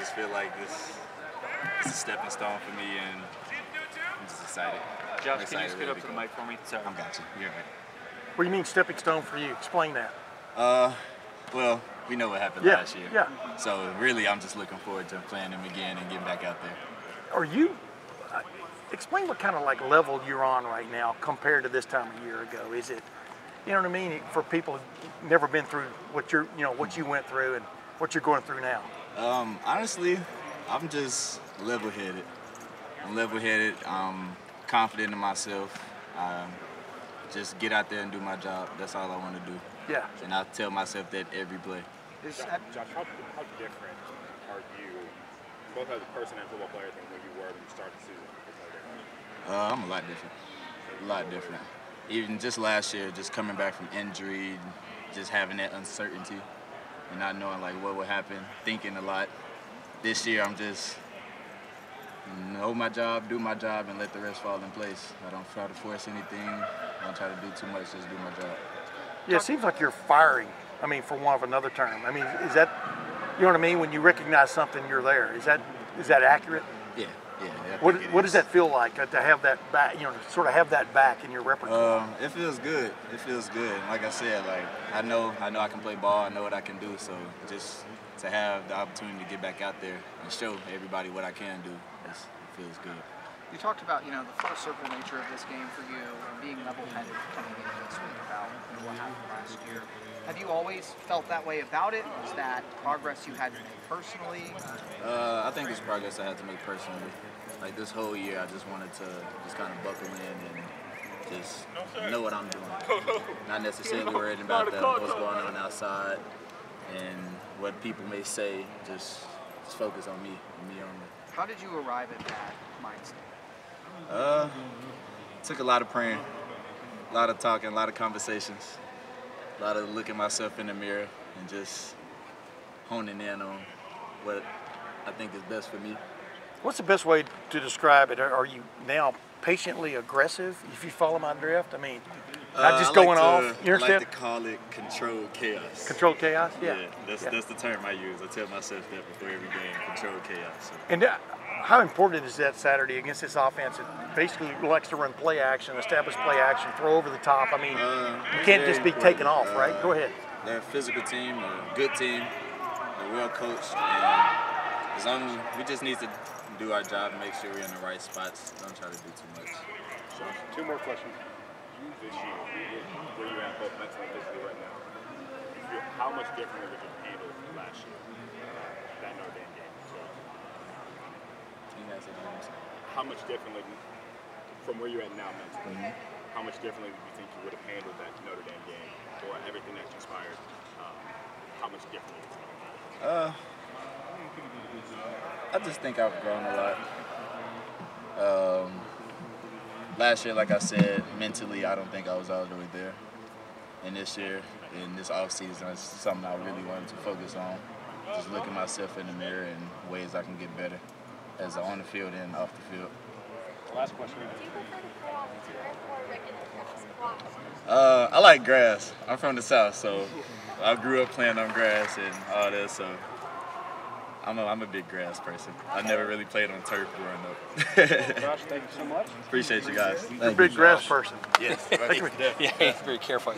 just feel like this is a stepping stone for me, and I'm just excited. Josh, can you scoot up to the mic for me? Sorry. I got you. You're right. What do you mean stepping stone for you? Explain that. Well, we know what happened last year. Yeah. So really, I'm just looking forward to playing him again and getting back out there. Are you? Explain what kind of like level you're on right now compared to this time a year ago. Is it, you know what I mean, for people who've never been through what what you went through and what you're going through now? Honestly, I'm just level-headed. I'm level-headed. I'm confident in myself. Just get out there and do my job. That's all I want to do. Yeah. And I tell myself that every play. Josh, how different are you, both as a person and football player, than when you were when you started the season? I'm a lot different. A lot different. Even just last year, just coming back from injury, just having that uncertainty and not knowing like what would happen, thinking a lot. This year, I'm just know my job, do my job, and let the rest fall in place. I don't try to force anything. I don't try to do too much, just do my job. Yeah, it seems like you're firing. I mean, for want of another term. I mean, is that, you know what I mean? When you recognize something, you're there. Is that accurate? Yeah. What does that feel like to have that back? You know, to sort of have that back in your repertoire. It feels good. It feels good. And like I said, like I know I can play ball. I know what I can do. So just to have the opportunity to get back out there and show everybody what I can do, it feels good. You talked about, the full circle nature of this game for you and being level-headed coming into this week about what happened last year. Have you always felt that way about it? Was that progress you had to make personally? I think it's progress I had to make personally. Like this whole year, I just wanted to just kind of buckle in and just know what I'm doing. Not necessarily worried about what's going on outside and what people may say. Just focus on me and me only. How did you arrive at that mindset? Took a lot of praying, a lot of talking, a lot of conversations, a lot of looking myself in the mirror and just honing in on what I think is best for me. What's the best way to describe it? Are you now patiently aggressive, if you follow my drift? I mean, not just going off. You understand? I like to call it controlled chaos. Controlled chaos? Yeah. That's the term I use. I tell myself that before every game, controlled chaos. So. And how important is that Saturday against this offense? It basically likes to run play action, establish play action, throw over the top. I mean, you can't just be taken off, right? Go ahead. They're a physical team, a good team, they're well coached, and as long as we just need to do our job and make sure we're in the right spots. Don't try to do too much. So, two more questions. You this year, where you at both mentally and physically right now? How much differently would you handle last year, that Notre Dame game? So, how much differently from where you're at now mentally? How much differently do you think you would have handled that Notre Dame game or everything that transpired? How much differently? I just think I've grown a lot. Last year, like I said, mentally, I don't think I was all the way there. And this year, in this offseason, it's something I really wanted to focus on. Just looking myself in the mirror and ways I can get better, as on the field and off the field. Last question. Do you prefer to play on turf or regular grass? I like grass. I'm from the South, so I grew up playing on grass and all that, so I'm a big grass person. I never really played on turf growing up. Josh, thank you so much. Appreciate you guys. You're a big grass person. Yes. Yeah, very careful.